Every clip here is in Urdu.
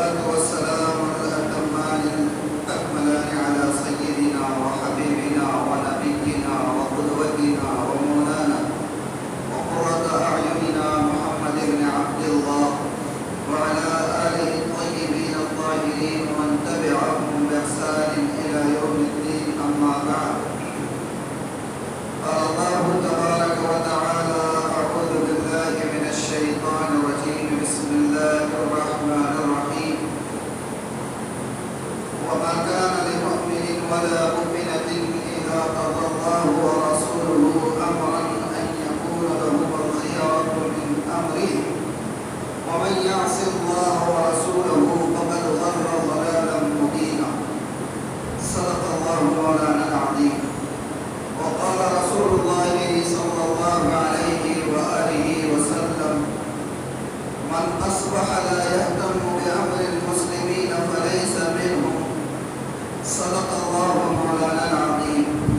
والصلاة والسلام الأتمان الأكملان على سيدنا وحبيبنا ونبينا وقدوتنا ومولانا وقرة أعيننا محمد بن عبد الله وعلى آله الطيبين الطاهرين ومن تبعهم بإحسان إلى يوم الدين. أما بعد، قال الله تبارك وتعالى: أعوذ بالله من الشيطان الرجيم. بسم الله الرحمن الرحيم. وما كان لمؤمن ولا مؤمنة إذا قضى الله ورسوله أمرا أن يكون لهم الخيرة من أمرهم ومن يعص الله ورسوله فقد ضل ضلالا مبينا. صدق الله مولانا العظيم. وقال رسول الله صلى الله عليه وآله وسلم: من أصبح لا يهتم بأمر المسلمين فليس منهم. صدق الله مولانا العظيم.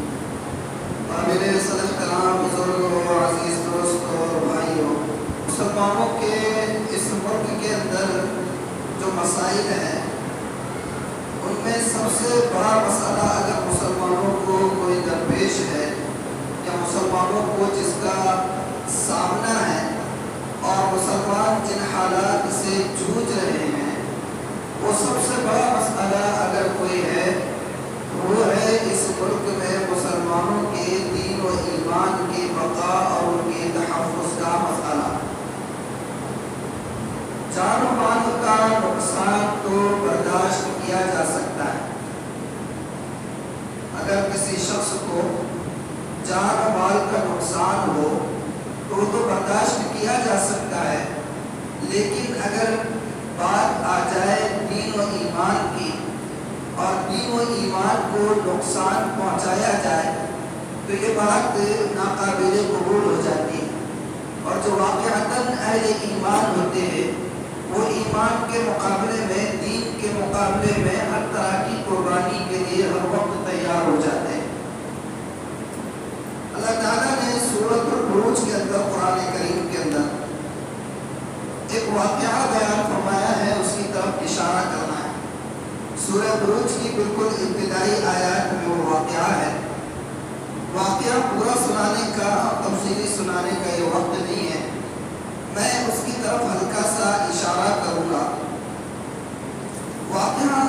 قابل صدق احترام بزرگوں اور عزیز دوستوں اور بھائیوں، مسلمانوں کے اس ملک کے اندر جو مسائل ہیں ان میں سب سے بڑا مسئلہ اگر مسلمانوں کو کوئی درپیش ہے یا مسلمانوں کو جس کا سامنا ہے اور مسلمان جن حالات سے جوجھ رہے ہیں، وہ سب سے بڑا مسئلہ اگر کوئی ہے وہ ہے اس ملک میں مسلمانوں کے دین و ایمان کی بقا اور ان کے تحفظ کا مسئلہ۔ جان و مال کا نقصان تو برداشت کیا جا سکتا ہے، اگر کسی شخص کو جان و مال کا نقصان ہو تو وہ تو برداشت کیا جا سکتا ہے، لیکن اگر بات آ جائے دین و ایمان کی اور دین و ایمان کو نقصان پہنچایا جائے تو یہ بات ناقابل قبول ہو جاتی ہے۔ اور جو واقعتاً اہل ایمان ہوتے ہیں وہ ایمان کے مقابلے میں، دین کے مقابلے میں ہر طرح کی قربانی کے لیے ہر وقت تیار ہو جاتے ہیں۔ اللہ تعالیٰ نے سورۃ البروج کے اندر، قرآن کریم کے اندر ایک واقعہ بیان فرمایا ہے، اس کی طرف اشارہ کرنا ہے۔ سورہ بروج کی بالکل ابتدائی آیات میں وہ واقعہ ہے۔ واقعہ پورا سنانے کا، تفصیلی سنانے کا یہ وقت نہیں ہے، میں اس کی طرف ہلکا سا اشارہ کروں گا۔ واقعہ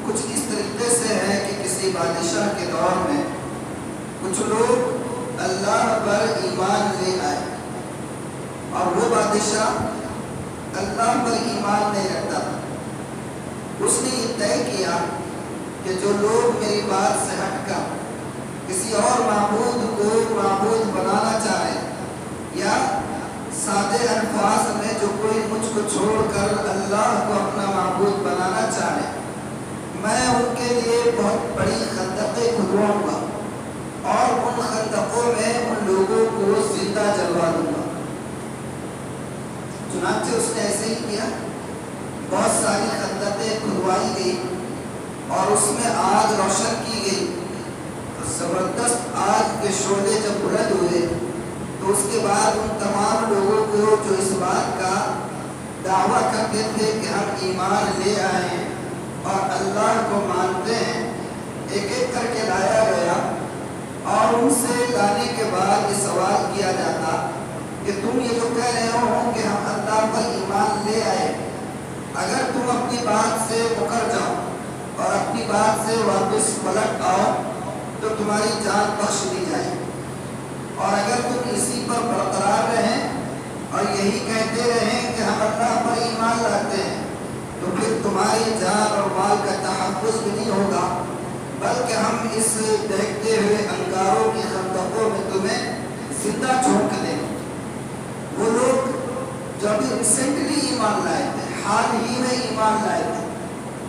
کچھ اس طریقے سے ہے کہ کسی بادشاہ کے دور میں کچھ لوگ اللہ پر ایمان لے آئے اور وہ بادشاہ اللہ پر ایمان نہیں رکھتا تھا۔ اس نے یہ طے کیا کہ جو لوگ میری بات سے ہٹ کر کسی اور معبود کو معبود بنانا چاہے یا سادے الفاظ میں جو کوئی مجھ کو چھوڑ کر اللہ کو اپنا معبود بنانا چاہے، میں ان کے لیے بہت بڑی خندقیں کھدواؤں گا اور ان خندقوں میں ان لوگوں کو زندہ جلوا دوں گا۔ چنانچہ اس نے ایسے ہی کیا، بہت ساری خندقیں کھدوائی گئی اور اس میں آگ روشن کی گئی۔ زبردست آگ کے شعلے جب بلند ہوئے تو اس کے بعد ان تمام لوگوں کو جو اس بات کا دعویٰ کرتے تھے کہ ہم ایمان لے آئے ہیں اور اللہ کو مانتے ہیں، ایک ایک کر کے لایا گیا اور ان سے لانے کے بعد یہ سوال کیا جاتا کہ تم یہ جو کہہ رہے ہو کہ ہم اللہ پر ایمان لے آئے، اگر تم اپنی بات سے مکر جاؤ اور اپنی بات سے واپس پلٹ آؤ تو تمہاری جان بخش دی جائے، اور اگر تم اسی پر برقرار رہیں اور یہی کہتے رہیں کہ ہم اللہ پر ایمان لاتے ہیں تو پھر تمہاری جان اور مال کا تحفظ بھی نہیں ہوگا، بلکہ ہم اس دیکھتے ہوئے انگاروں کی خندقوں میں تمہیں زندہ چھونک دیں گے۔ وہ لوگ جو ابھی ریسنٹلی ایمان لائے تھے، حال ہی میں ایمان لائے تھے،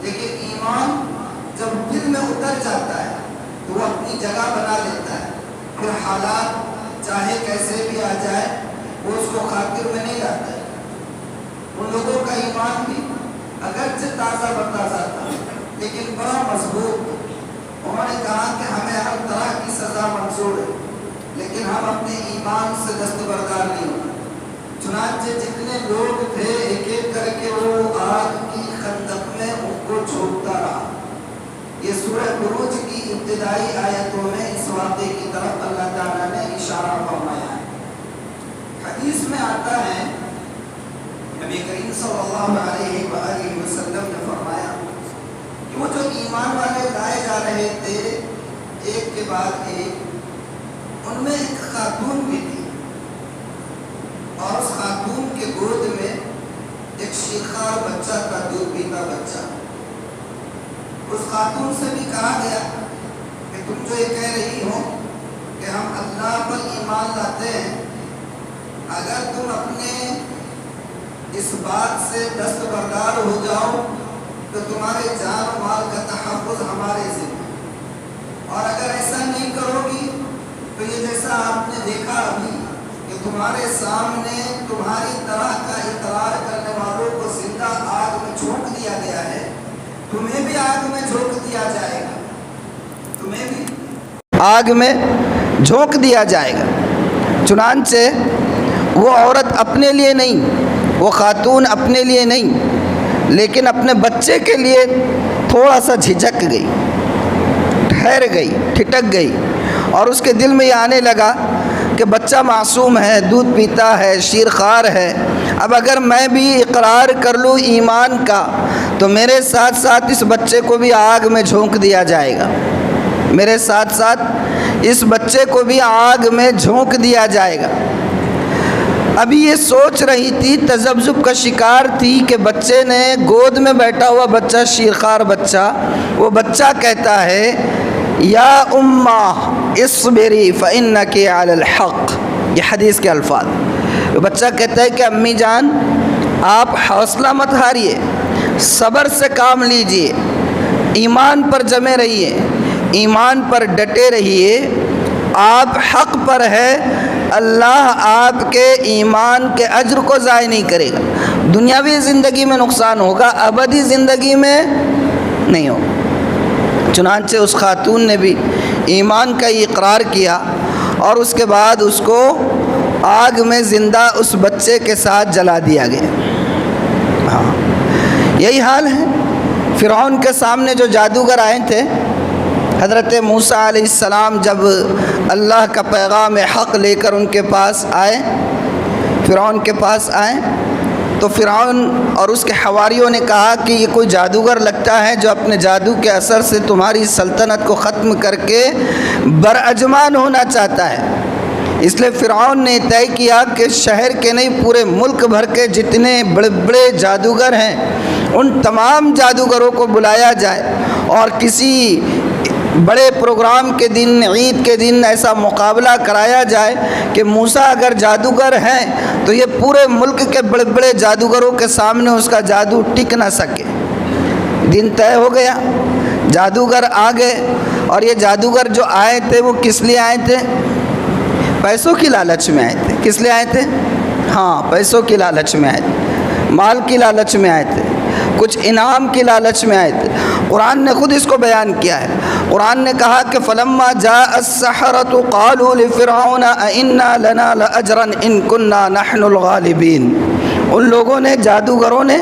لیکن ایمان جب دل میں اتر جاتا ہے تو وہ اپنی جگہ بنا لیتا ہے، پھر حالات چاہے کیسے بھی آ جائے وہ اس کو خاطر میں نہیں لاتا ہے۔ ان لوگوں کا ایمان بھی اگرچہ تازہ بتازہ تھا لیکن بڑا مضبوط۔ انہوں نے کہا کہ ہمیں ہر طرح کی سزا منظور ہے لیکن ہم اپنے ایمان سے دستبردار نہیں ہوتے۔ چنانچہ جتنے لوگ تھے ایک ایک کر کے وہ آگ کی خندق کے بعد ان میں ایک خاتون بھی تھی، اور اس خاتون کے گود میں ایک شیخار بچہ تھا، دودھ پیتا بچہ۔ اس خاتون سے بھی کہا گیا کہ تم جو یہ کہہ رہی ہو کہ ہم اللہ پر ایمان لاتے ہیں، اگر تم اپنے اس بات سے دستبردار ہو جاؤ تو تمہارے جان و مال کا تحفظ ہمارے ذمہ، اور اگر ایسا نہیں کرو گی تو یہ جیسا آپ نے دیکھا ابھی کہ تمہارے سامنے تمہاری طرح کا اقرار کرنے والوں کو زندہ آگ میں جھونک دیا گیا ہے، تمہیں بھی آگ میں جھونک دیا جائے گا، تمہیں بھی آگ میں جھونک دیا جائے گا۔ چنانچہ وہ عورت اپنے لیے نہیں، وہ خاتون اپنے لیے نہیں، لیکن اپنے بچے کے لیے تھوڑا سا جھجک گئی، ٹھہر گئی، ٹھٹک گئی، اور اس کے دل میں یہ آنے لگا کہ بچہ معصوم ہے، دودھ پیتا ہے، شیرخوار ہے، اب اگر میں بھی اقرار کر لوں ایمان کا تو میرے ساتھ ساتھ اس بچے کو بھی آگ میں جھونک دیا جائے گا، میرے ساتھ ساتھ اس بچے کو بھی آگ میں جھونک دیا جائے گا۔ ابھی یہ سوچ رہی تھی، تذبذب کا شکار تھی کہ بچے نے، گود میں بیٹھا ہوا بچہ، شیرخوار بچہ، وہ بچہ کہتا ہے یا امہ اصبری فإنکی علی الحق، یہ حدیث کے الفاظ۔ وہ بچہ کہتا ہے کہ امی جان آپ حوصلہ مت ہاریے، صبر سے کام لیجئے، ایمان پر جمے رہیے، ایمان پر ڈٹے رہیے، آپ حق پر ہے، اللہ آپ کے ایمان کے اجر کو ضائع نہیں کرے گا، دنیاوی زندگی میں نقصان ہوگا، ابدی زندگی میں نہیں ہوگا۔ چنانچہ اس خاتون نے بھی ایمان کا اقرار کیا، اور اس کے بعد اس کو آگ میں زندہ اس بچے کے ساتھ جلا دیا گیا۔ ہاں، یہی حال ہے فرعون کے سامنے جو جادوگر آئے تھے، حضرت موسیٰ علیہ السلام جب اللہ کا پیغام حق لے کر ان کے پاس آئے، فرعون کے پاس آئے، تو فرعون اور اس کے حواریوں نے کہا کہ یہ کوئی جادوگر لگتا ہے جو اپنے جادو کے اثر سے تمہاری سلطنت کو ختم کر کے براجمان ہونا چاہتا ہے۔ اس لیے فرعون نے طے کیا کہ شہر کے نہیں، پورے ملک بھر کے جتنے بڑے بڑے جادوگر ہیں ان تمام جادوگروں کو بلایا جائے، اور کسی بڑے پروگرام کے دن، عید کے دن ایسا مقابلہ کرایا جائے کہ موسیٰ اگر جادوگر ہیں تو یہ پورے ملک کے بڑے بڑے جادوگروں کے سامنے اس کا جادو ٹک نہ سکے۔ دن طے ہو گیا، جادوگر آ گئے، اور یہ جادوگر جو آئے تھے وہ کس لیے آئے تھے؟ پیسوں کی لالچ میں آئے تھے۔ کس لیے آئے تھے؟ ہاں، پیسوں کی لالچ میں آئے تھے، مال کی لالچ میں آئے تھے، کچھ انعام کی لالچ میں آئے تھے۔ قرآن نے خود اس کو بیان کیا ہے، قرآن نے کہا کہ فَلَمَّا جَاءَ السَّحَرَةُ قَالُوا لِفِرْعَوْنَ أَإِنَّا لَنَا لَأَجْرًا إِن كُنَّا نَحْنُ الْغَالِبِينَ۔ ان لوگوں نے، جادوگروں نے،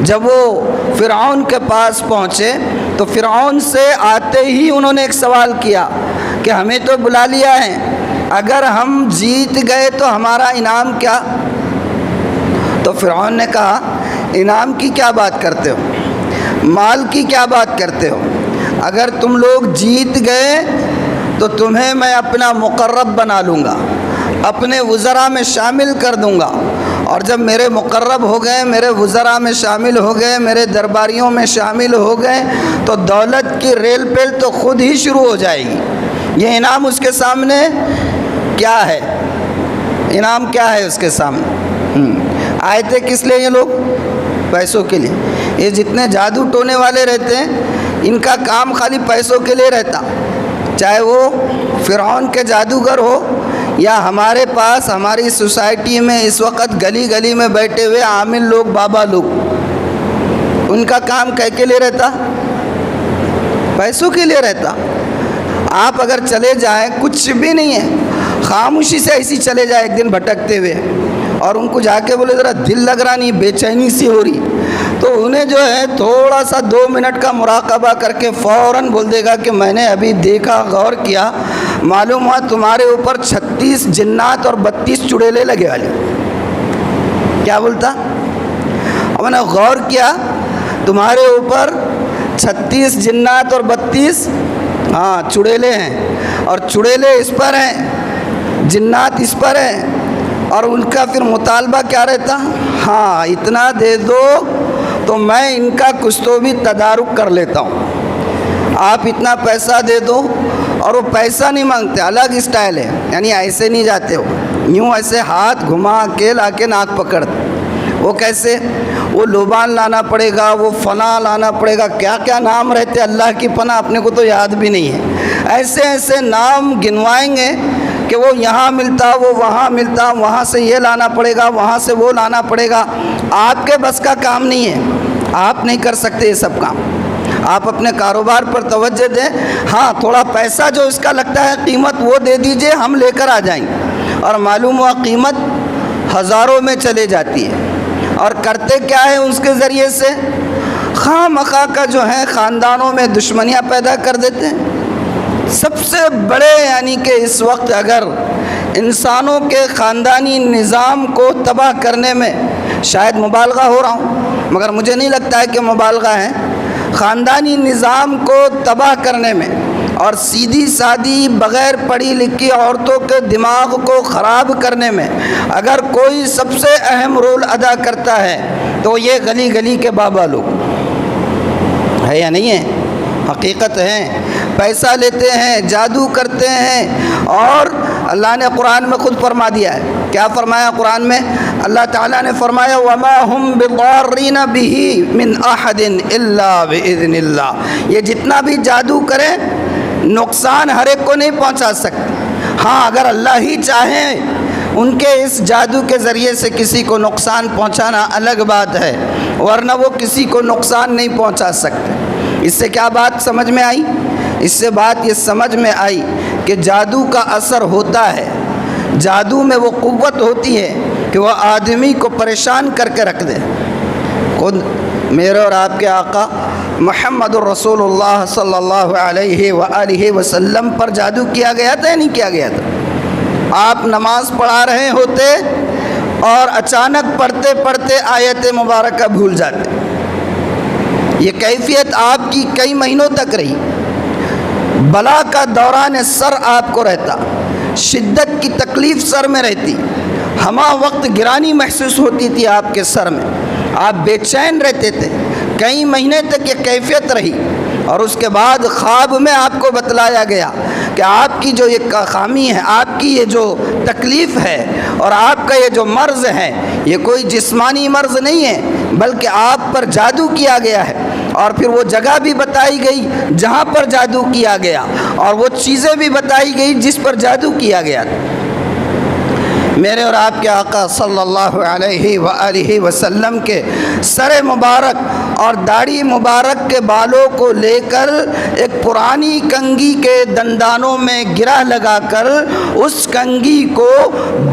جب وہ فرعون کے پاس پہنچے تو فرعون سے آتے ہی انہوں نے ایک سوال کیا کہ ہمیں تو بلا لیا ہے، اگر ہم جیت گئے تو ہمارا انعام کیا؟ تو فرعون نے کہا انعام کی کیا بات کرتے ہو، مال کی کیا بات کرتے ہو، اگر تم لوگ جیت گئے تو تمہیں میں اپنا مقرب بنا لوں گا، اپنے وزراء میں شامل کر دوں گا، اور جب میرے مقرب ہو گئے، میرے وزراء میں شامل ہو گئے، میرے درباریوں میں شامل ہو گئے تو دولت کی ریل پیل تو خود ہی شروع ہو جائے گی۔ یہ انعام اس کے سامنے کیا ہے؟ انعام کیا ہے اس کے سامنے؟ آئے تھے کس لیے یہ لوگ؟ پیسوں کے لیے۔ یہ جتنے جادو ٹونے والے رہتے ہیں ان کا کام خالی پیسوں کے لیے رہتا، چاہے وہ فرعون کے جادوگر ہو یا ہمارے پاس ہماری سوسائٹی میں اس وقت گلی گلی میں بیٹھے ہوئے عامل لوگ، بابا لوگ، ان کا کام کہہ کے لیے رہتا؟ پیسوں کے لیے رہتا۔ آپ اگر چلے جائیں، کچھ بھی نہیں ہے، خاموشی سے ایسی چلے جائیں ایک دن بھٹکتے ہوئے، اور ان کو جا کے بولے ذرا دل لگ رہا نہیں، بے چینی سی ہو رہی، تو انہیں جو ہے تھوڑا سا 2 منٹ کا مراقبہ کر کے فوراً بول دے گا کہ میں نے ابھی دیکھا، غور کیا، معلوم ہوا تمہارے اوپر 36 جنات اور 32 چڑیلے لگے والے۔ کیا بولتا؟ میں نے غور کیا، تمہارے اوپر 36 جنات اور 32 ہاں چڑیلے ہیں، اور چڑیلے اس پر ہیں، جنات اس پر ہیں، اور ان کا پھر مطالبہ کیا رہتا؟ ہاں اتنا دے دو تو میں ان کا کچھ تو بھی تدارک کر لیتا ہوں، آپ اتنا پیسہ دے دو۔ اور وہ پیسہ نہیں مانگتے، الگ اسٹائل ہے، یعنی ایسے نہیں جاتے، ہو یوں ایسے ہاتھ گھما کے لا کے ناک پکڑتے۔ وہ کیسے؟ وہ لوبان لانا پڑے گا، وہ فلاں لانا پڑے گا، کیا کیا نام رہتے اللہ کی پناہ، اپنے کو تو یاد بھی نہیں ہے۔ ایسے ایسے نام گنوائیں گے کہ وہ یہاں ملتا، وہ وہاں ملتا، وہاں سے یہ لانا پڑے گا، وہاں سے وہ لانا پڑے گا۔ آپ کے بس کا کام نہیں ہے، آپ نہیں کر سکتے یہ سب کام۔ آپ اپنے کاروبار پر توجہ دیں، ہاں تھوڑا پیسہ جو اس کا لگتا ہے قیمت وہ دے دیجئے، ہم لے کر آ جائیں گے۔ اور معلوم ہوا قیمت ہزاروں میں چلے جاتی ہے۔ اور کرتے کیا ہے اس کے ذریعے سے؟ خواہ مخواہ کا جو ہے خاندانوں میں دشمنیاں پیدا کر دیتے ہیں۔ سب سے بڑے یعنی کہ اس وقت اگر انسانوں کے خاندانی نظام کو تباہ کرنے میں، شاید مبالغہ ہو رہا ہوں مگر مجھے نہیں لگتا ہے کہ مبالغہ ہے، خاندانی نظام کو تباہ کرنے میں اور سیدھی سادی بغیر پڑھی لکھی عورتوں کے دماغ کو خراب کرنے میں اگر کوئی سب سے اہم رول ادا کرتا ہے تو یہ گلی گلی کے بابا لوگ ہے یا نہیں ہے؟ حقیقت ہے، پیسہ لیتے ہیں، جادو کرتے ہیں، اور اللہ نے قرآن میں خود فرما دیا ہے۔ کیا فرمایا قرآن میں؟ اللہ تعالیٰ نے فرمایا وَمَا هُمْ بِضَارِّينَ بِهِ مِنْ أَحَدٍ إِلَّا بِإِذْنِ اللَّهِ، یہ جتنا بھی جادو کریں نقصان ہر ایک کو نہیں پہنچا سکتے، ہاں اگر اللہ ہی چاہیں ان کے اس جادو کے ذریعے سے کسی کو نقصان پہنچانا الگ بات ہے، ورنہ وہ کسی کو نقصان نہیں پہنچا سکتے۔ اس سے کیا بات سمجھ میں آئی؟ اس سے بات یہ سمجھ میں آئی کہ جادو کا اثر ہوتا ہے، جادو میں وہ قوت ہوتی ہے کہ وہ آدمی کو پریشان کر کے رکھ دے۔ خود میرے اور آپ کے آقا محمد الرسول اللہ صلی اللہ علیہ وآلہ وسلم پر جادو کیا گیا تھا یا نہیں کیا گیا تھا؟ آپ نماز پڑھا رہے ہوتے اور اچانک پڑھتے پڑھتے آیت مبارکہ بھول جاتے، یہ کیفیت آپ کی کئی مہینوں تک رہی۔ بلا کا دوران سر آپ کو رہتا، شدت کی تکلیف سر میں رہتی، ہمہ وقت گرانی محسوس ہوتی تھی آپ کے سر میں، آپ بے چین رہتے تھے، کئی مہینے تک یہ کیفیت رہی۔ اور اس کے بعد خواب میں آپ کو بتلایا گیا کہ آپ کی جو یہ خامی ہے، آپ کی یہ جو تکلیف ہے اور آپ کا یہ جو مرض ہے، یہ کوئی جسمانی مرض نہیں ہے بلکہ آپ پر جادو کیا گیا ہے۔ اور پھر وہ جگہ بھی بتائی گئی جہاں پر جادو کیا گیا، اور وہ چیزیں بھی بتائی گئی جس پر جادو کیا گیا تھا۔ میرے اور آپ کے آقا صلی اللہ علیہ وآلہ وسلم کے سر مبارک اور داڑھی مبارک کے بالوں کو لے کر ایک پرانی کنگھی کے دندانوں میں گرہ لگا کر اس کنگھی کو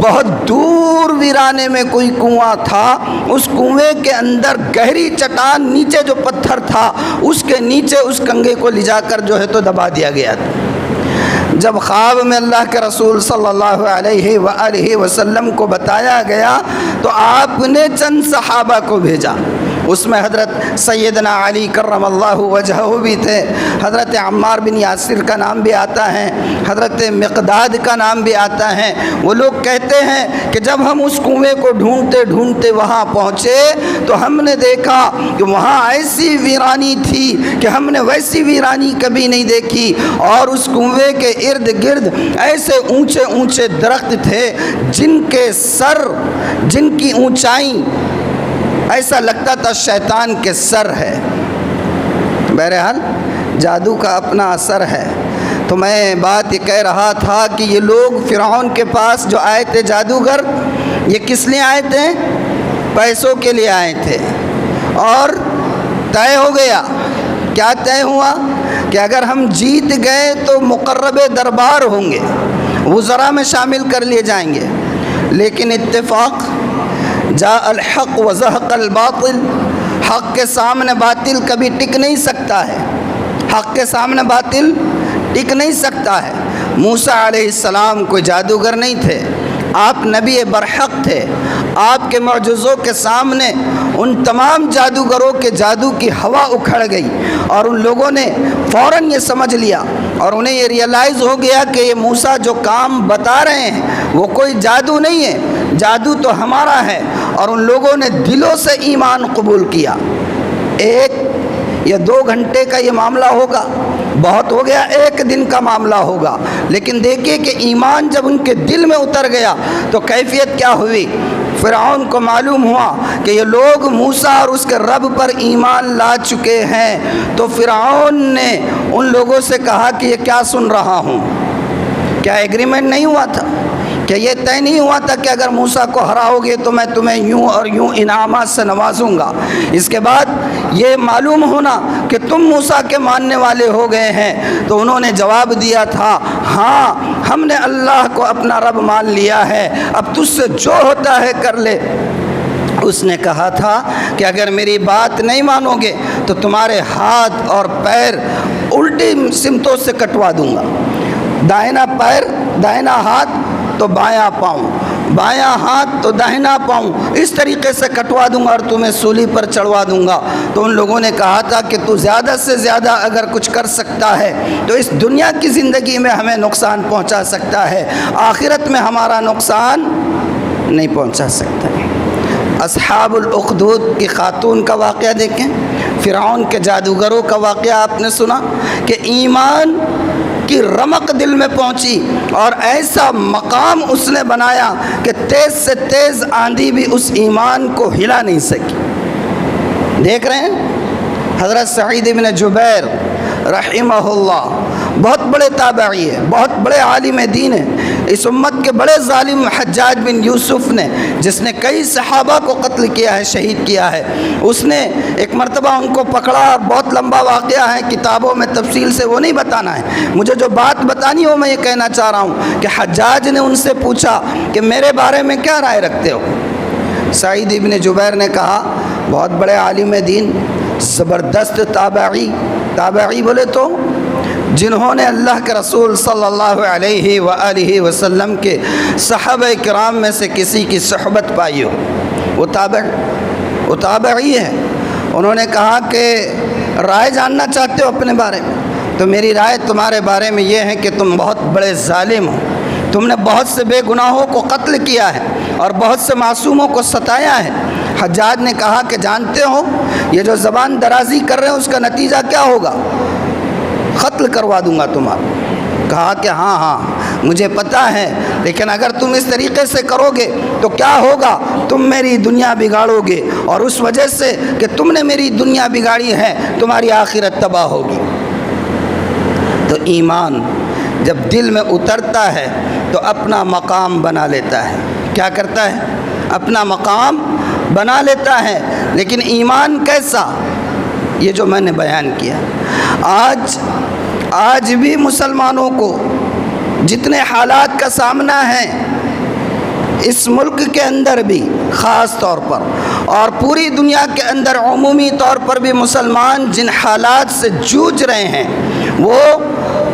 بہت دور ویرانے میں کوئی کنواں تھا، اس کنویں کے اندر گہری چٹان، نیچے جو پتھر تھا اس کے نیچے اس کنگھے کو لے جا کر جو ہے تو دبا دیا گیا تھا۔ جب خواب میں اللہ کے رسول صلی اللہ علیہ وآلہ وسلم کو بتایا گیا تو آپ نے چند صحابہ کو بھیجا، اس میں حضرت سیدنا علی کرم اللہ وجہہ بھی تھے، حضرت عمار بن یاسر کا نام بھی آتا ہے، حضرت مقداد کا نام بھی آتا ہے۔ وہ لوگ کہتے ہیں کہ جب ہم اس کنویں کو ڈھونڈتے ڈھونڈتے وہاں پہنچے تو ہم نے دیکھا کہ وہاں ایسی ویرانی تھی کہ ہم نے ویسی ویرانی کبھی نہیں دیکھی، اور اس کنویں کے ارد گرد ایسے اونچے اونچے درخت تھے جن کے سر، جن کی اونچائی ایسا لگتا تھا شیطان کے سر ہے۔ بہرحال جادو کا اپنا اثر ہے۔ تو میں بات یہ کہہ رہا تھا کہ یہ لوگ فرعون کے پاس جو آئے تھے جادوگر، یہ کس لیے آئے تھے؟ پیسوں کے لیے آئے تھے، اور طے ہو گیا۔ کیا طے ہوا؟ کہ اگر ہم جیت گئے تو مقرب دربار ہوں گے، وزراء میں شامل کر لیے جائیں گے۔ لیکن اتفاق، جاء الحق وزهق الباطل، حق کے سامنے باطل کبھی ٹک نہیں سکتا ہے، حق کے سامنے باطل ٹک نہیں سکتا ہے۔ موسیٰ علیہ السلام کوئی جادوگر نہیں تھے، آپ نبی برحق تھے، آپ کے معجزوں کے سامنے ان تمام جادوگروں کے جادو کی ہوا اکھڑ گئی، اور ان لوگوں نے فوراً یہ سمجھ لیا اور انہیں یہ ریئلائز ہو گیا کہ یہ موسیٰ جو کام بتا رہے ہیں وہ کوئی جادو نہیں ہے، جادو تو ہمارا ہے، اور ان لوگوں نے دلوں سے ایمان قبول کیا۔ 1 یا 2 گھنٹے کا یہ معاملہ ہوگا، بہت ہو گیا 1 دن کا معاملہ ہوگا، لیکن دیکھیے کہ ایمان جب ان کے دل میں اتر گیا تو کیفیت کیا ہوئی۔ فرعون کو معلوم ہوا کہ یہ لوگ موسیٰ اور اس کے رب پر ایمان لا چکے ہیں، تو فرعون نے ان لوگوں سے کہا کہ یہ کیا سن رہا ہوں؟ کیا ایگریمنٹ نہیں ہوا تھا؟ کہ یہ طے نہیں ہوا تھا کہ اگر موسیٰ کو ہراؤ گے تو میں تمہیں یوں اور یوں انعامات سے نوازوں گا؟ اس کے بعد یہ معلوم ہونا کہ تم موسیٰ کے ماننے والے ہو گئے ہیں، تو انہوں نے جواب دیا تھا، ہاں ہم نے اللہ کو اپنا رب مان لیا ہے، اب تجھ سے جو ہوتا ہے کر لے۔ اس نے کہا تھا کہ اگر میری بات نہیں مانو گے تو تمہارے ہاتھ اور پیر الٹی سمتوں سے کٹوا دوں گا، دائنا پیر دائنا ہاتھ تو بایاں پاؤں، بایاں ہاتھ تو داہنا پاؤں، اس طریقے سے کٹوا دوں گا اور تمہیں سولی پر چڑھوا دوں گا۔ تو ان لوگوں نے کہا تھا کہ تو زیادہ سے زیادہ اگر کچھ کر سکتا ہے تو اس دنیا کی زندگی میں ہمیں نقصان پہنچا سکتا ہے، آخرت میں ہمارا نقصان نہیں پہنچا سکتا ہے۔ اصحاب الاخدود کی خاتون کا واقعہ دیکھیں، فرعون کے جادوگروں کا واقعہ آپ نے سنا کہ ایمان کی رمق دل میں پہنچی اور ایسا مقام اس نے بنایا کہ تیز سے تیز آندھی بھی اس ایمان کو ہلا نہیں سکی۔ دیکھ رہے ہیں حضرت سعید بن جبیر رحمہ اللہ بہت بڑے تابعی ہے، بہت بڑے عالم دین ہیں۔ اس امت کے بڑے ظالم حجاج بن یوسف نے، جس نے کئی صحابہ کو قتل کیا ہے، شہید کیا ہے، اس نے ایک مرتبہ ان کو پکڑا، اور بہت لمبا واقعہ ہے، کتابوں میں تفصیل سے وہ نہیں بتانا ہے، مجھے جو بات بتانی ہو میں یہ کہنا چاہ رہا ہوں کہ حجاج نے ان سے پوچھا کہ میرے بارے میں کیا رائے رکھتے ہو؟ سعید بن جبیر نے کہا بہت بڑے عالم دین، زبردست تابعی بولے تو جنہوں نے اللہ کے رسول صلی اللہ علیہ وآلہ وسلم کے صحابہ کرام میں سے کسی کی صحبت پائی ہو، وہ تابعی ہے۔ انہوں نے کہا کہ رائے جاننا چاہتے ہو اپنے بارے میں، تو میری رائے تمہارے بارے میں یہ ہے کہ تم بہت بڑے ظالم ہو، تم نے بہت سے بے گناہوں کو قتل کیا ہے اور بہت سے معصوموں کو ستایا ہے۔ حجاج نے کہا کہ جانتے ہو یہ جو زبان درازی کر رہے ہیں اس کا نتیجہ کیا ہوگا؟ قتل کروا دوں گا تمہارا۔ کہا کہ ہاں مجھے پتہ ہے، لیکن اگر تم اس طریقے سے کرو گے تو کیا ہوگا؟ تم میری دنیا بگاڑو گے، اور اس وجہ سے کہ تم نے میری دنیا بگاڑی ہے تمہاری آخرت تباہ ہوگی۔ تو ایمان جب دل میں اترتا ہے تو اپنا مقام بنا لیتا ہے۔ کیا کرتا ہے؟ اپنا مقام بنا لیتا ہے۔ لیکن ایمان کیسا؟ یہ جو میں نے بیان کیا، آج بھی مسلمانوں کو جتنے حالات کا سامنا ہے اس ملک کے اندر بھی خاص طور پر اور پوری دنیا کے اندر عمومی طور پر بھی مسلمان جن حالات سے جوجھ رہے ہیں، وہ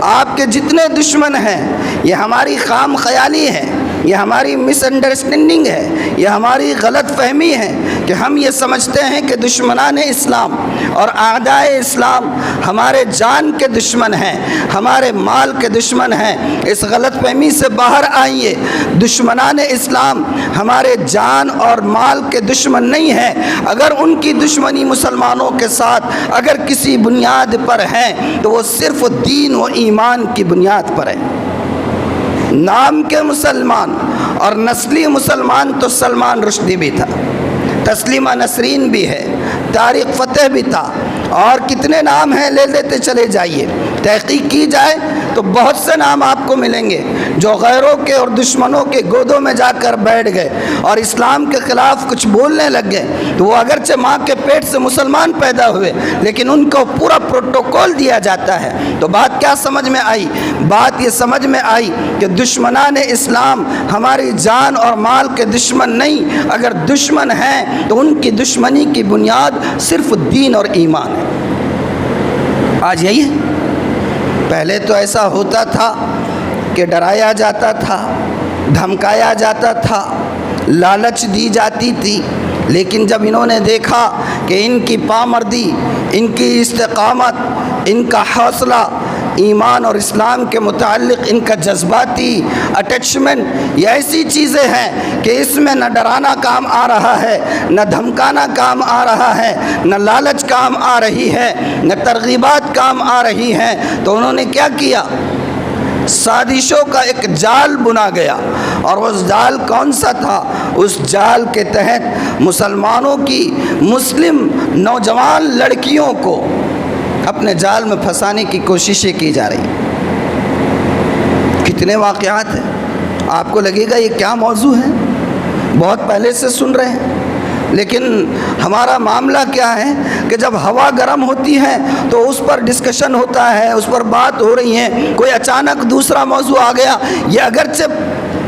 آپ کے جتنے دشمن ہیں یہ ہماری خام خیالی ہے، یہ ہماری مس انڈرسٹینڈنگ ہے، یہ ہماری غلط فہمی ہے کہ ہم یہ سمجھتے ہیں کہ دشمنان اسلام اور اعدائے اسلام ہمارے جان کے دشمن ہیں، ہمارے مال کے دشمن ہیں۔ اس غلط فہمی سے باہر آئیے، دشمنان اسلام ہمارے جان اور مال کے دشمن نہیں ہیں۔ اگر ان کی دشمنی مسلمانوں کے ساتھ اگر کسی بنیاد پر ہے تو وہ صرف دین و ایمان کی بنیاد پر ہے۔ نام کے مسلمان اور نسلی مسلمان تو سلمان رشدی بھی تھا، تسلیمہ نسرین بھی ہے، طارق فتح بھی تھا، اور کتنے نام ہیں لے لیتے چلے جائیے۔ تحقیق کی جائے تو بہت سے نام آپ کو ملیں گے جو غیروں کے اور دشمنوں کے گودوں میں جا کر بیٹھ گئے اور اسلام کے خلاف کچھ بولنے لگ گئے، تو وہ اگرچہ ماں کے پیٹ سے مسلمان پیدا ہوئے لیکن ان کو پورا پروٹوکول دیا جاتا ہے۔ تو بات کیا سمجھ میں آئی؟ بات یہ سمجھ میں آئی کہ دشمنان اسلام ہماری جان اور مال کے دشمن نہیں، اگر دشمن ہیں تو ان کی دشمنی کی بنیاد صرف دین اور ایمان ہے۔ آج یہی ہے۔ پہلے تو ایسا ہوتا تھا کہ ڈرایا جاتا تھا، دھمکایا جاتا تھا، لالچ دی جاتی تھی، لیکن جب انہوں نے دیکھا کہ ان کی پامردی، ان کی استقامت، ان کا حوصلہ، ایمان اور اسلام کے متعلق ان کا جذباتی اٹیچمنٹ یہ ایسی چیزیں ہیں کہ اس میں نہ ڈرانا کام آ رہا ہے، نہ دھمکانا کام آ رہا ہے، نہ لالچ کام آ رہی ہے، نہ ترغیبات کام آ رہی ہیں۔ تو انہوں نے کیا کیا؟ سازشوں کا ایک جال بنا گیا، اور اس جال کون سا تھا؟ اس جال کے تحت مسلمانوں کی، مسلم نوجوان لڑکیوں کو اپنے جال میں پھنسانے کی کوششیں کی جا رہی ہیں۔ کتنے واقعات ہیں، آپ کو لگے گا یہ کیا موضوع ہے، بہت پہلے سے سن رہے ہیں، لیکن ہمارا معاملہ کیا ہے کہ جب ہوا گرم ہوتی ہے تو اس پر ڈسکشن ہوتا ہے، اس پر بات ہو رہی ہے، کوئی اچانک دوسرا موضوع آ گیا، یہ اگرچہ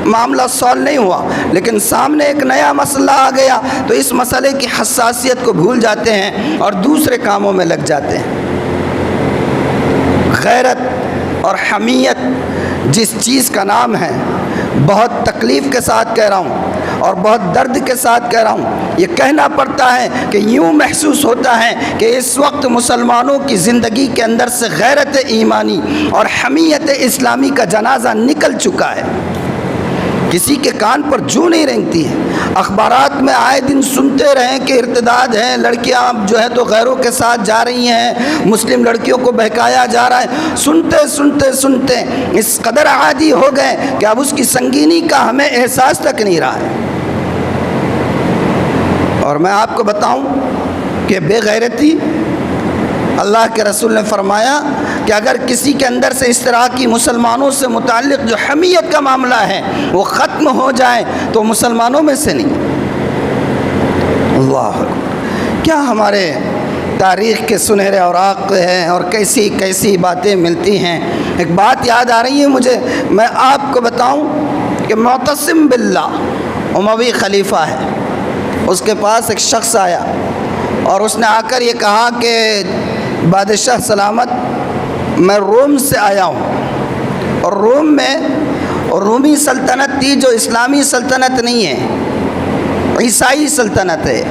معاملہ سالو نہیں ہوا لیکن سامنے ایک نیا مسئلہ آ گیا تو اس مسئلے کی حساسیت کو بھول جاتے ہیں اور دوسرے کاموں میں لگ جاتے ہیں۔ غیرت اور حمیت جس چیز کا نام ہے، بہت تکلیف کے ساتھ کہہ رہا ہوں اور بہت درد کے ساتھ کہہ رہا ہوں، یہ کہنا پڑتا ہے کہ یوں محسوس ہوتا ہے کہ اس وقت مسلمانوں کی زندگی کے اندر سے غیرت ایمانی اور حمیت اسلامی کا جنازہ نکل چکا ہے۔ کسی کے کان پر جو نہیں رینگتی ہے، اخبارات میں آئے دن سنتے رہیں کہ ارتداد ہے، لڑکیاں جو ہے تو غیروں کے ساتھ جا رہی ہیں، مسلم لڑکیوں کو بہکایا جا رہا ہے، سنتے سنتے سنتے اس قدر عادی ہو گئے کہ اب اس کی سنگینی کا ہمیں احساس تک نہیں رہا ہے۔ اور میں آپ کو بتاؤں کہ بے غیرتی، اللہ کے رسول نے فرمایا کہ اگر کسی کے اندر سے اس طرح کی مسلمانوں سے متعلق جو حمیت کا معاملہ ہے وہ ختم ہو جائے تو مسلمانوں میں سے نہیں۔ اللہ اکبر، کیا ہمارے تاریخ کے سنہرے اوراق ہیں اور کیسی کیسی باتیں ملتی ہیں۔ ایک بات یاد آ رہی ہے مجھے، میں آپ کو بتاؤں کہ معتصم باللہ اموی خلیفہ ہے، اس کے پاس ایک شخص آیا اور اس نے آ کر یہ کہا کہ بادشاہ سلامت، میں روم سے آیا ہوں، اور روم میں رومی سلطنت تھی جو اسلامی سلطنت نہیں ہے، عیسائی سلطنت ہے۔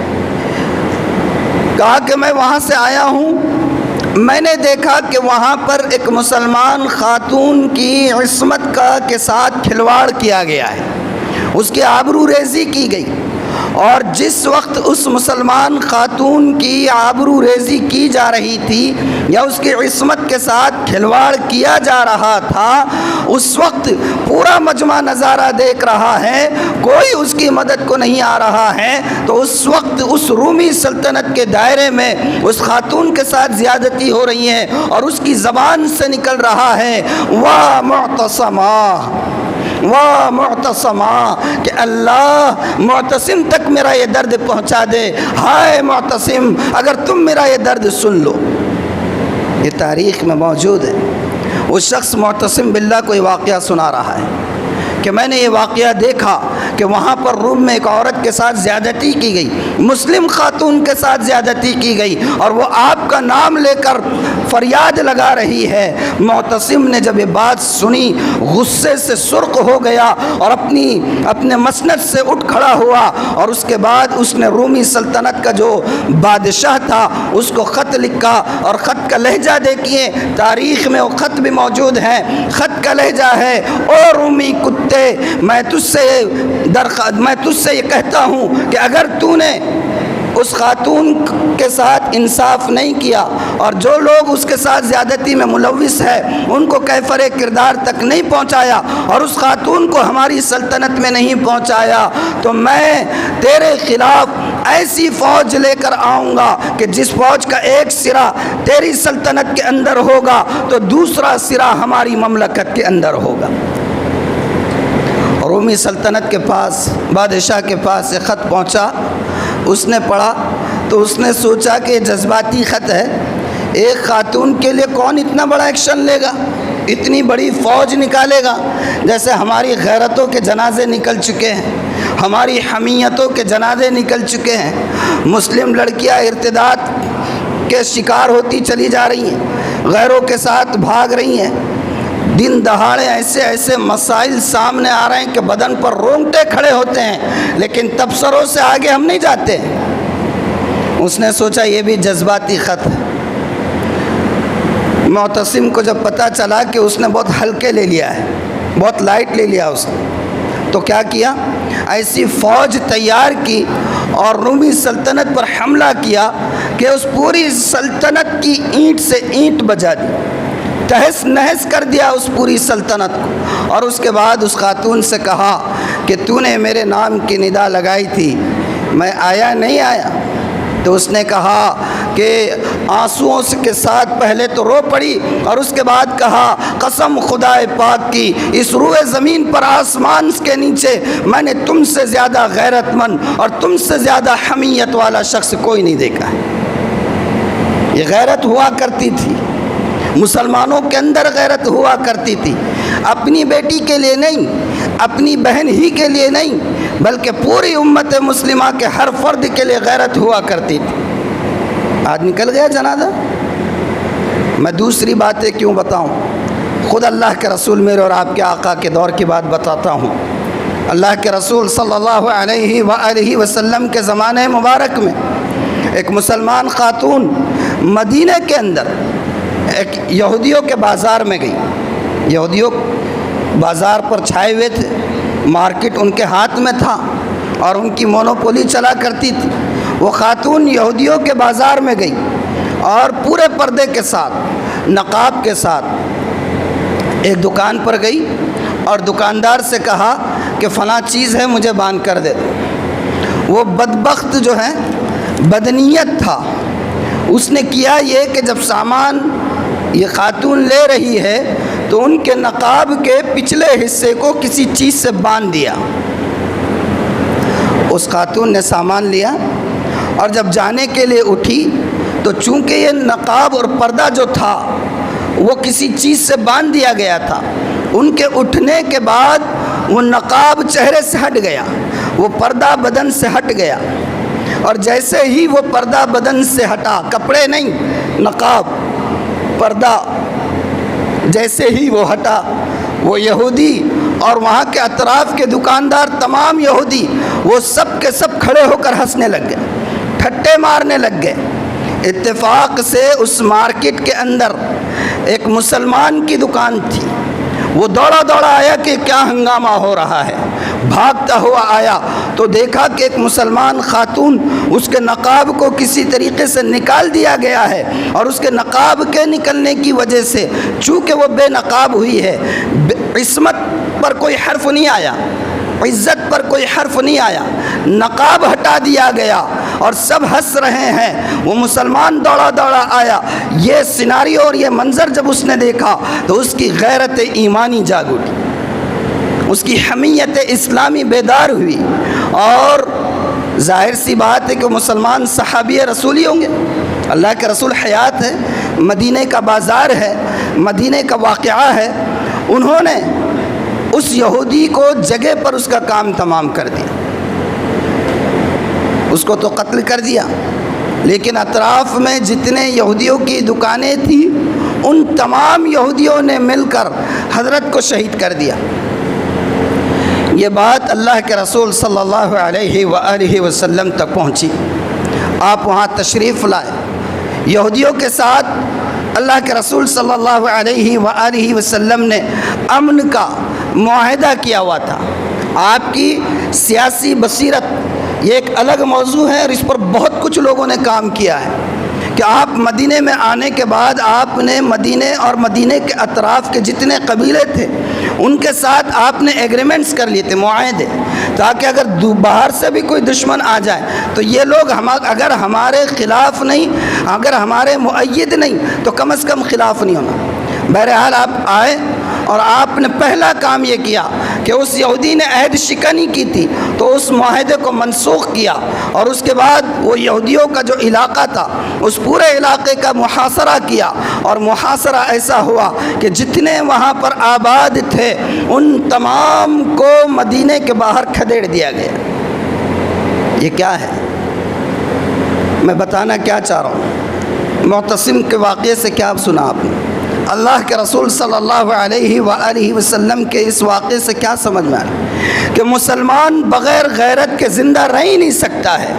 کہا کہ میں وہاں سے آیا ہوں، میں نے دیکھا کہ وہاں پر ایک مسلمان خاتون کی عصمت کے ساتھ کھلواڑ کیا گیا ہے، اس کی آبرو ریزی کی گئی، اور جس وقت اس مسلمان خاتون کی آبرو ریزی کی جا رہی تھی یا اس کی عصمت کے ساتھ کھلواڑ کیا جا رہا تھا، اس وقت پورا مجمع نظارہ دیکھ رہا ہے، کوئی اس کی مدد کو نہیں آ رہا ہے، تو اس وقت اس رومی سلطنت کے دائرے میں اس خاتون کے ساتھ زیادتی ہو رہی ہے اور اس کی زبان سے نکل رہا ہے واہ معتصما، واہ معتصما، کہ اللہ معتصم تک میرا یہ درد پہنچا دے، ہائے معتصم اگر تم میرا یہ درد سن لو۔ یہ تاریخ میں موجود ہے۔ وہ شخص معتصم باللہ کوئی واقعہ سنا رہا ہے کہ میں نے یہ واقعہ دیکھا کہ وہاں پر روم میں ایک عورت کے ساتھ زیادتی کی گئی، مسلم خاتون کے ساتھ زیادتی کی گئی، اور وہ آپ کا نام لے کر فریاد لگا رہی ہے۔ معتصم نے جب یہ بات سنی غصے سے سرخ ہو گیا اور اپنے مسند سے اٹھ کھڑا ہوا، اور اس کے بعد اس نے رومی سلطنت کا جو بادشاہ تھا اس کو خط لکھا، اور خط کا لہجہ دیکھیے، تاریخ میں وہ خط بھی موجود ہے۔ خط کا لہجہ ہے، او رومی کتے، میں تجھ سے یہ کہتا ہوں کہ اگر تو نے اس خاتون کے ساتھ انصاف نہیں کیا اور جو لوگ اس کے ساتھ زیادتی میں ملوث ہے ان کو کیفر کردار تک نہیں پہنچایا اور اس خاتون کو ہماری سلطنت میں نہیں پہنچایا، تو میں تیرے خلاف ایسی فوج لے کر آؤں گا کہ جس فوج کا ایک سرا تیری سلطنت کے اندر ہوگا تو دوسرا سرا ہماری مملکت کے اندر ہوگا۔ رومی سلطنت کے پاس، بادشاہ کے پاس یہ خط پہنچا، اس نے پڑھا تو اس نے سوچا کہ یہ جذباتی خط ہے، ایک خاتون کے لیے کون اتنا بڑا ایکشن لے گا، اتنی بڑی فوج نکالے گا۔ جیسے ہماری غیرتوں کے جنازے نکل چکے ہیں، ہماری حمیتوں کے جنازے نکل چکے ہیں، مسلم لڑکیاں ارتداد کے شکار ہوتی چلی جا رہی ہیں، غیروں کے ساتھ بھاگ رہی ہیں، دن دہاڑے ایسے مسائل سامنے آ رہے ہیں کہ بدن پر رونگٹے کھڑے ہوتے ہیں، لیکن تبصروں سے آگے ہم نہیں جاتے۔ اس نے سوچا یہ بھی جذباتی خط ہے، معتصم کو جب پتہ چلا کہ اس نے بہت ہلکے لے لیا ہے، بہت لائٹ لے لیا اس نے، تو کیا کیا؟ ایسی فوج تیار کی اور رومی سلطنت پر حملہ کیا کہ اس پوری سلطنت کی اینٹ سے اینٹ بجا دی، تہس نہس کر دیا اس پوری سلطنت کو۔ اور اس کے بعد اس خاتون سے کہا کہ تو نے میرے نام کی ندا لگائی تھی، میں آیا نہیں آیا؟ تو اس نے کہا کہ آنسوؤں کے ساتھ پہلے تو رو پڑی اور اس کے بعد کہا قسم خدائے پاک کی، اس روئے زمین پر آسمان کے نیچے میں نے تم سے زیادہ غیرت مند اور تم سے زیادہ حمیت والا شخص کوئی نہیں دیکھا ہے۔ یہ غیرت ہوا کرتی تھی، مسلمانوں کے اندر غیرت ہوا کرتی تھی، اپنی بیٹی کے لیے نہیں، اپنی بہن ہی کے لیے نہیں، بلکہ پوری امت مسلمہ کے ہر فرد کے لیے غیرت ہوا کرتی تھی۔ آج نکل گیا جنازہ۔ میں دوسری باتیں کیوں بتاؤں؟ خود اللہ کے رسول میرے اور آپ کے آقا کے دور کی بات بتاتا ہوں۔ اللہ کے رسول صلی اللہ علیہ وآلہ وسلم کے زمانے مبارک میں ایک مسلمان خاتون مدینہ کے اندر ایک یہودیوں کے بازار میں گئی۔ یہودیوں بازار پر چھائے ہوئے تھے، مارکیٹ ان کے ہاتھ میں تھا اور ان کی مونوپولی چلا کرتی تھی۔ وہ خاتون یہودیوں کے بازار میں گئی اور پورے پردے کے ساتھ، نقاب کے ساتھ ایک دکان پر گئی اور دکاندار سے کہا کہ فلاں چیز ہے مجھے باندھ کر دے دو۔ وہ بدبخت جو ہے بدنیت تھا، اس نے کیا یہ کہ جب سامان یہ خاتون لے رہی ہے تو ان کے نقاب کے پچھلے حصے کو کسی چیز سے باندھ دیا۔ اس خاتون نے سامان لیا اور جب جانے کے لیے اٹھی تو چونکہ یہ نقاب اور پردہ جو تھا وہ کسی چیز سے باندھ دیا گیا تھا، ان کے اٹھنے کے بعد وہ نقاب چہرے سے ہٹ گیا، وہ پردہ بدن سے ہٹ گیا، اور جیسے ہی وہ پردہ بدن سے ہٹا، کپڑے نہیں، نقاب، پردہ جیسے ہی وہ ہٹا، وہ یہودی اور وہاں کے اطراف کے دکاندار تمام یہودی وہ سب کے سب کھڑے ہو کر ہنسنے لگ گئے، ٹھٹے مارنے لگ گئے۔ اتفاق سے اس مارکیٹ کے اندر ایک مسلمان کی دکان تھی، وہ دوڑا دوڑا آیا کہ کیا ہنگامہ ہو رہا ہے، بھاگتا ہوا آیا تو دیکھا کہ ایک مسلمان خاتون، اس کے نقاب کو کسی طریقے سے نکال دیا گیا ہے اور اس کے نقاب کے نکلنے کی وجہ سے چونکہ وہ بے نقاب ہوئی ہے، عصمت پر کوئی حرف نہیں آیا، عزت پر کوئی حرف نہیں آیا، نقاب ہٹا دیا گیا اور سب ہنس رہے ہیں۔ وہ مسلمان دوڑا دوڑا آیا، یہ سیناریو اور یہ منظر جب اس نے دیکھا تو اس کی غیرت ایمانی جاگ اٹھی، اس کی حمیت اسلامی بیدار ہوئی، اور ظاہر سی بات ہے کہ مسلمان صحابی رسولی ہوں گے، اللہ کے رسول حیات ہے، مدینہ کا بازار ہے، مدینہ کا واقعہ ہے، انہوں نے اس یہودی کو جگہ پر اس کا کام تمام کر دیا، اس کو تو قتل کر دیا، لیکن اطراف میں جتنے یہودیوں کی دکانیں تھیں ان تمام یہودیوں نے مل کر حضرت کو شہید کر دیا۔ یہ بات اللہ کے رسول صلی اللہ علیہ وآلہ وسلم تک پہنچی، آپ وہاں تشریف لائے، یہودیوں کے ساتھ اللہ کے رسول صلی اللہ علیہ وآلہ وسلم نے امن کا معاہدہ کیا ہوا تھا۔ آپ کی سیاسی بصیرت یہ ایک الگ موضوع ہے اور اس پر بہت کچھ لوگوں نے کام کیا ہے کہ آپ مدینے میں آنے کے بعد آپ نے مدینے اور مدینے کے اطراف کے جتنے قبیلے تھے ان کے ساتھ آپ نے ایگریمنٹس کر لیے تھے، معاہدے، تاکہ اگر باہر سے بھی کوئی دشمن آ جائے تو یہ لوگ اگر ہمارے خلاف نہیں، اگر ہمارے مؤید نہیں تو کم از کم خلاف نہیں ہونا۔ بہرحال آپ آئے اور آپ نے پہلا کام یہ کیا کہ اس یہودی نے عہد شکنی کی تھی تو اس معاہدے کو منسوخ کیا، اور اس کے بعد وہ یہودیوں کا جو علاقہ تھا اس پورے علاقے کا محاصرہ کیا، اور محاصرہ ایسا ہوا کہ جتنے وہاں پر آباد تھے ان تمام کو مدینے کے باہر کھدیڑ دیا گیا۔ یہ کیا ہے؟ میں بتانا کیا چاہ رہا ہوں، معتصم کے واقعے سے کیا سنا آپ نے؟ اللہ کے رسول صلی اللہ علیہ وآلہ وسلم کے اس واقعے سے کیا سمجھ میں آیا کہ مسلمان بغیر غیرت کے زندہ رہ ہی نہیں سکتا ہے۔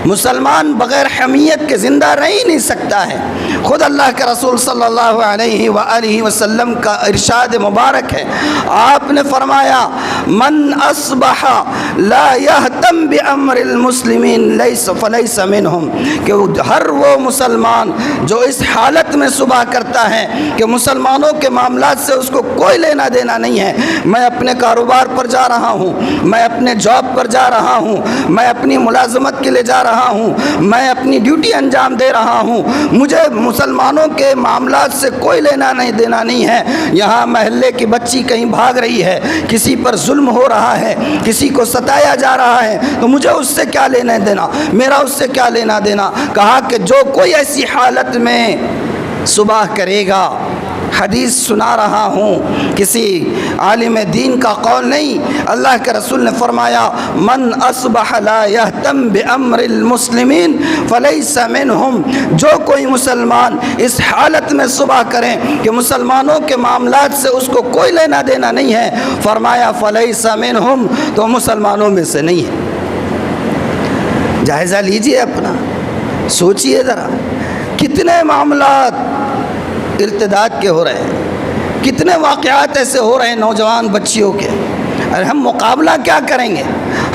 مسلمان بغیر حمیت کے زندہ رہ ہی نہیں سکتا ہے۔ خود اللہ کے رسول صلی اللہ علیہ وآلہ وسلم کا ارشاد مبارک ہے، آپ نے فرمایا من اصبح لا یہتم بامر المسلمین فلیس منہم، کہ ہر وہ مسلمان جو اس حالت میں صبح کرتا ہے کہ مسلمانوں کے معاملات سے اس کو کوئی لینا دینا نہیں ہے، میں اپنے کاروبار پر جا رہا ہوں، میں اپنے جاب پر جا رہا ہوں، میں اپنی ملازمت کے لیے جا رہا ہوں، میں اپنی ڈیوٹی انجام دے رہا ہوں، مجھے مسلمانوں کے معاملات سے کوئی لینا نہیں دینا نہیں ہے، یہاں محلے کی بچی کہیں بھاگ رہی ہے، کسی پر ظلم ہو رہا ہے، کسی کو ستایا جا رہا ہے، تو مجھے اس سے کیا لینا دینا، میرا اس سے کیا لینا دینا۔ کہا کہ جو کوئی ایسی حالت میں صبح کرے گا، حدیث سنا رہا ہوں، کسی عالم دین کا قول نہیں، اللہ کے رسول نے فرمایا من اصبح لا یہتم بامر المسلمین فلیس منہم، جو کوئی مسلمان اس حالت میں صبح کریں کہ مسلمانوں کے معاملات سے اس کو کوئی لینا دینا نہیں ہے، فرمایا فلیس منہم، تو مسلمانوں میں سے نہیں ہے۔ جائزہ لیجئے اپنا، سوچئے ذرا، کتنے معاملات ارتداد کے ہو رہے ہیں، کتنے واقعات ایسے ہو رہے ہیں نوجوان بچیوں کے، اور ہم مقابلہ کیا کریں گے؟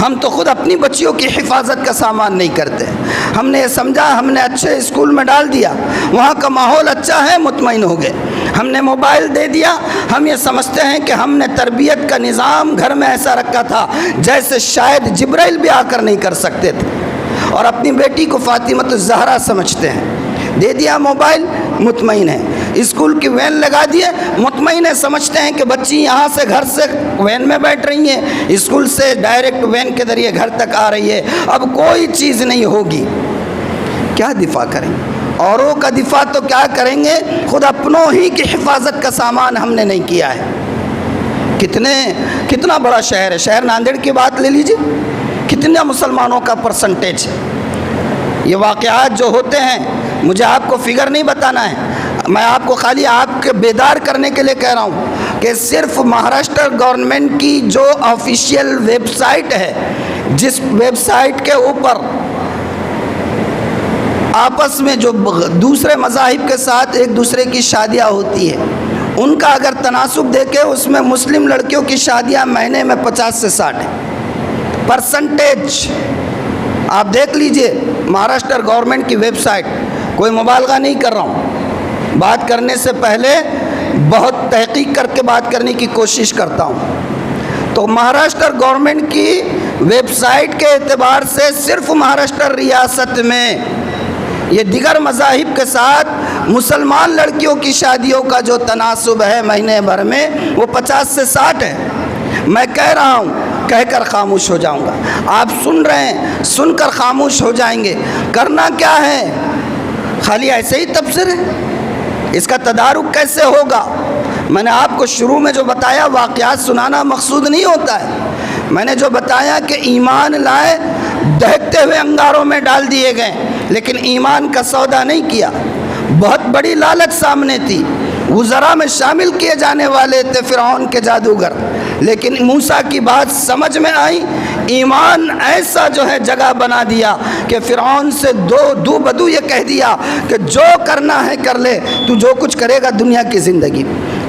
ہم تو خود اپنی بچیوں کی حفاظت کا سامان نہیں کرتے۔ ہم نے یہ سمجھا ہم نے اچھے اسکول میں ڈال دیا، وہاں کا ماحول اچھا ہے، مطمئن ہو گئے۔ ہم نے موبائل دے دیا، ہم یہ سمجھتے ہیں کہ ہم نے تربیت کا نظام گھر میں ایسا رکھا تھا جیسے شاید جبرائیل بھی آ کر نہیں کر سکتے تھے، اور اپنی بیٹی کو فاطمۃ الزہرا سمجھتے ہیں۔ دے دیا موبائل، مطمئن ہے۔ اسکول کی وین لگا دیے، مطمئن ہے، سمجھتے ہیں کہ بچی یہاں سے گھر سے وین میں بیٹھ رہی ہیں، اسکول سے ڈائریکٹ وین کے ذریعے گھر تک آ رہی ہے، اب کوئی چیز نہیں ہوگی۔ کیا دفاع کریں؟ اوروں کا دفاع تو کیا کریں گے، خود اپنوں ہی کی حفاظت کا سامان ہم نے نہیں کیا ہے۔ کتنا بڑا شہر ہے، شہر ناندیڑ کی بات لے لیجیے، کتنے مسلمانوں کا پرسنٹیج ہے۔ یہ واقعات جو ہوتے ہیں، مجھے آپ کو فگر نہیں بتانا ہے، میں آپ کو خالی آپ کے بیدار کرنے کے لیے کہہ رہا ہوں کہ صرف مہاراشٹر گورنمنٹ کی جو آفیشیل ویب سائٹ ہے، جس ویب سائٹ کے اوپر آپس میں جو دوسرے مذاہب کے ساتھ ایک دوسرے کی شادیاں ہوتی ہیں، ان کا اگر تناسب دیکھیں، اس میں مسلم لڑکیوں کی شادیاں مہینے میں 50 سے 60 ہیں پرسنٹیج۔ آپ دیکھ لیجئے مہاراشٹر گورنمنٹ کی ویب سائٹ، کوئی مبالغہ نہیں کر رہا ہوں، بات کرنے سے پہلے بہت تحقیق کر کے بات کرنے کی کوشش کرتا ہوں۔ تو مہاراشٹر گورنمنٹ کی ویب سائٹ کے اعتبار سے صرف مہاراشٹر ریاست میں یہ دیگر مذاہب کے ساتھ مسلمان لڑکیوں کی شادیوں کا جو تناسب ہے مہینے بھر میں، وہ 50 سے 60 ہے۔ میں کہہ رہا ہوں، کہہ کر خاموش ہو جاؤں گا، آپ سن رہے ہیں، سن کر خاموش ہو جائیں گے۔ کرنا کیا ہے؟ خالی ایسے ہی تبصرے؟ اس کا تدارک کیسے ہوگا؟ میں نے آپ کو شروع میں جو بتایا، واقعات سنانا مقصود نہیں ہوتا ہے۔ میں نے جو بتایا کہ ایمان لائے، دہکتے ہوئے انگاروں میں ڈال دیے گئے، لیکن ایمان کا سودا نہیں کیا۔ بہت بڑی لالچ سامنے تھی، وزراء میں شامل کیے جانے والے تھے فرعون کے جادوگر، لیکن موسیٰ کی بات سمجھ میں آئی، ایمان ایسا جو ہے جگہ بنا دیا کہ فرعون سے دو بدو یہ کہہ دیا کہ جو کرنا ہے کر لے، تو جو کچھ کرے گا دنیا کی زندگی،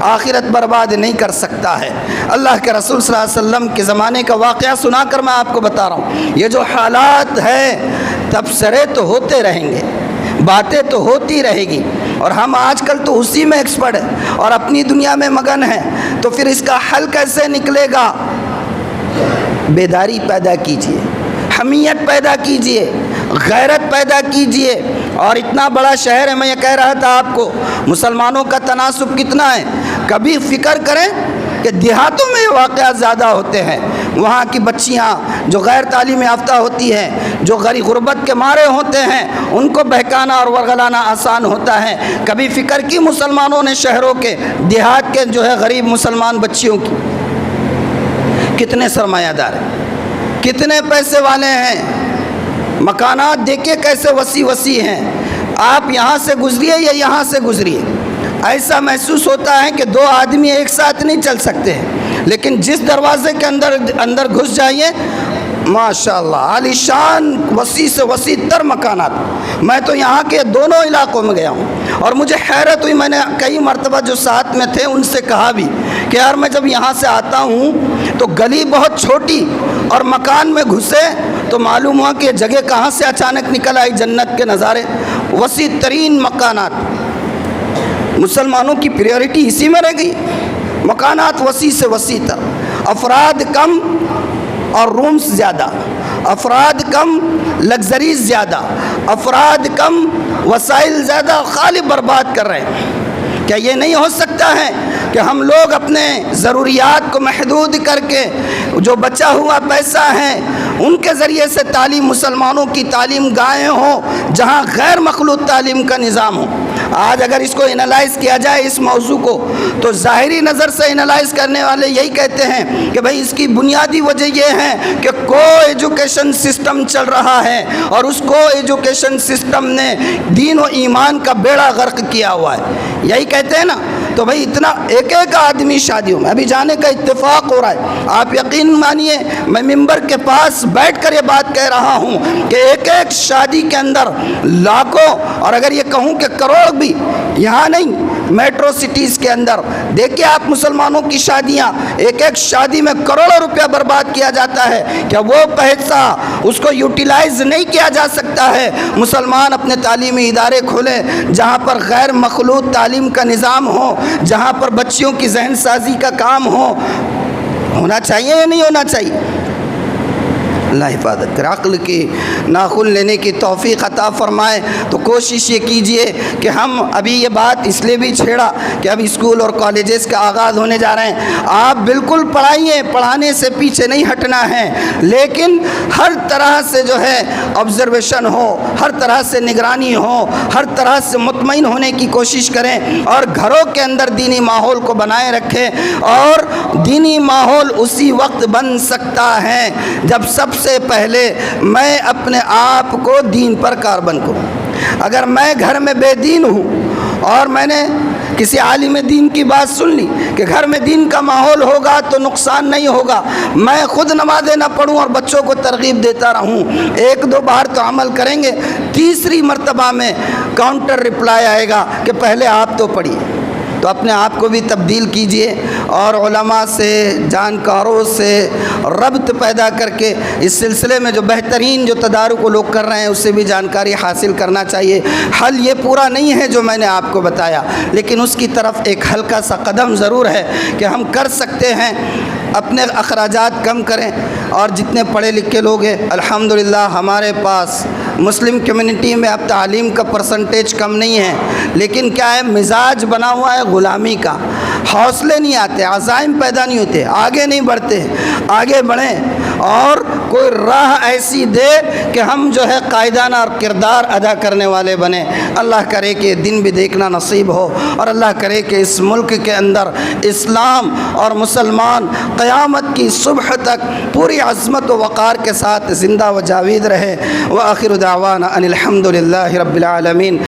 آخرت برباد نہیں کر سکتا ہے۔ اللہ کے رسول صلی اللہ علیہ وسلم کے زمانے کا واقعہ سنا کر میں آپ کو بتا رہا ہوں، یہ جو حالات ہے، تبصرے تو ہوتے رہیں گے، باتیں تو ہوتی رہے گی، اور ہم آج کل تو اسی میں ایکسپرٹ ہیں اور اپنی دنیا میں مگن ہیں، تو پھر اس کا حل کیسے نکلے گا؟ بیداری پیدا کیجئے، حمیت پیدا کیجئے، غیرت پیدا کیجئے۔ اور اتنا بڑا شہر ہے، میں یہ کہہ رہا تھا آپ کو، مسلمانوں کا تناسب کتنا ہے؟ کبھی فکر کریں کہ دیہاتوں میں یہ واقعات زیادہ ہوتے ہیں، وہاں کی بچیاں جو غیر تعلیم یافتہ ہوتی ہیں، جو غربت کے مارے ہوتے ہیں، ان کو بہکانا اور ورغلانا آسان ہوتا ہے۔ کبھی فکر کی مسلمانوں نے شہروں کے، دیہات کے جو ہے غریب مسلمان بچیوں کی؟ کتنے سرمایہ دار ہیں، کتنے پیسے والے ہیں، مکانات دیکھیں کیسے وسیع ہیں۔ آپ یہاں سے گزریے یا یہاں سے گزریے، ایسا محسوس ہوتا ہے کہ دو آدمی ایک ساتھ نہیں چل سکتے ہیں، لیکن جس دروازے کے اندر گھس جائیے، ماشاء اللہ عالی شان وسیع سے وسیع تر مکانات. میں تو یہاں کے دونوں علاقوں میں گیا ہوں اور مجھے حیرت ہوئی. میں نے کئی مرتبہ جو ساتھ میں تھے ان سے کہا بھی کہ یار میں جب یہاں سے آتا ہوں تو گلی بہت چھوٹی اور مکان میں گھسے تو معلوم ہوا کہ جگہ کہاں سے اچانک نکل آئی. جنت کے نظارے, وسیع ترین مکانات. مسلمانوں کی پریورٹی اسی میں رہ گئی. مکانات وسیع سے وسیع تر, افراد کم اور رومز زیادہ, افراد کم لگژریز زیادہ, افراد کم وسائل زیادہ, خالی برباد کر رہے ہیں. کیا یہ نہیں ہو سکتا ہے کہ ہم لوگ اپنے ضروریات کو محدود کر کے جو بچا ہوا پیسہ ہے ان کے ذریعے سے تعلیم, مسلمانوں کی تعلیم گاہیں ہوں جہاں غیر مخلوط تعلیم کا نظام ہو. آج اگر اس کو انالائز کیا جائے اس موضوع کو تو ظاہری نظر سے انالائز کرنے والے یہی کہتے ہیں کہ بھئی اس کی بنیادی وجہ یہ ہے کہ کو ایجوکیشن سسٹم چل رہا ہے اور اس کو ایجوکیشن سسٹم نے دین و ایمان کا بیڑا غرق کیا ہوا ہے. یہی کہتے ہیں نا. تو بھئی اتنا ایک ایک آدمی شادیوں میں ابھی جانے کا اتفاق ہو رہا ہے. آپ یقین مانیے میں ممبر کے پاس بیٹھ کر یہ بات کہہ رہا ہوں کہ ایک ایک شادی کے اندر لاکھوں, اور اگر یہ کہوں کہ کروڑ بھی, یہاں نہیں میٹرو سٹیز کے اندر دیکھیے آپ مسلمانوں کی شادیاں, ایک ایک شادی میں کروڑوں روپیہ برباد کیا جاتا ہے. کیا وہ پیسہ اس کو یوٹیلائز نہیں کیا جا سکتا ہے؟ مسلمان اپنے تعلیمی ادارے کھولیں جہاں پر غیر مخلوط تعلیم کا نظام ہو, جہاں پر بچیوں کی ذہن سازی کا کام ہو. ہونا چاہیے یا نہیں ہونا چاہیے؟ اللہ حفاظت کر, عقل کی ناخن لینے کی توفیق عطا فرمائے. تو کوشش یہ کیجئے کہ ہم ابھی یہ بات اس لیے بھی چھیڑا کہ اب اسکول اور کالجز کا آغاز ہونے جا رہے ہیں. آپ بالکل پڑھائیے, پڑھانے سے پیچھے نہیں ہٹنا ہے, لیکن ہر طرح سے جو ہے آبزرویشن ہو, ہر طرح سے نگرانی ہو, ہر طرح سے مطمئن ہونے کی کوشش کریں اور گھروں کے اندر دینی ماحول کو بنائے رکھیں. اور دینی ماحول اسی وقت بن سکتا ہے جب سب سے پہلے میں اپنے آپ کو دین پر کاربند کروں. اگر میں گھر میں بے دین ہوں اور میں نے کسی عالم دین کی بات سن لی کہ گھر میں دین کا ماحول ہوگا تو نقصان نہیں ہوگا, میں خود نمازیں نہ پڑھوں اور بچوں کو ترغیب دیتا رہوں, ایک دو بار تو عمل کریں گے, تیسری مرتبہ میں کاؤنٹر رپلائی آئے گا کہ پہلے آپ تو پڑھیے. تو اپنے آپ کو بھی تبدیل کیجئے اور علماء سے, جانکاروں سے ربط پیدا کر کے اس سلسلے میں جو بہترین جو تدارک لوگ کر رہے ہیں اس سے بھی جانکاری حاصل کرنا چاہیے. حل یہ پورا نہیں ہے جو میں نے آپ کو بتایا, لیکن اس کی طرف ایک ہلکا سا قدم ضرور ہے کہ ہم کر سکتے ہیں. اپنے اخراجات کم کریں, اور جتنے پڑھے لکھے لوگ ہیں الحمدللہ ہمارے پاس مسلم کمیونٹی میں اب تعلیم کا پرسنٹیج کم نہیں ہے, لیکن کیا ہے مزاج بنا ہوا ہے غلامی کا, حوصلے نہیں آتے, عزائم پیدا نہیں ہوتے, آگے نہیں بڑھتے. آگے بڑھیں اور کوئی راہ ایسی دے کہ ہم جو ہے قائدانہ اور کردار ادا کرنے والے بنیں. اللہ کرے کہ دن بھی دیکھنا نصیب ہو, اور اللہ کرے کہ اس ملک کے اندر اسلام اور مسلمان قیامت کی صبح تک پوری عظمت و وقار کے ساتھ زندہ و جاوید رہے. وآخر دعوانا ان الحمد للہ رب العالمین.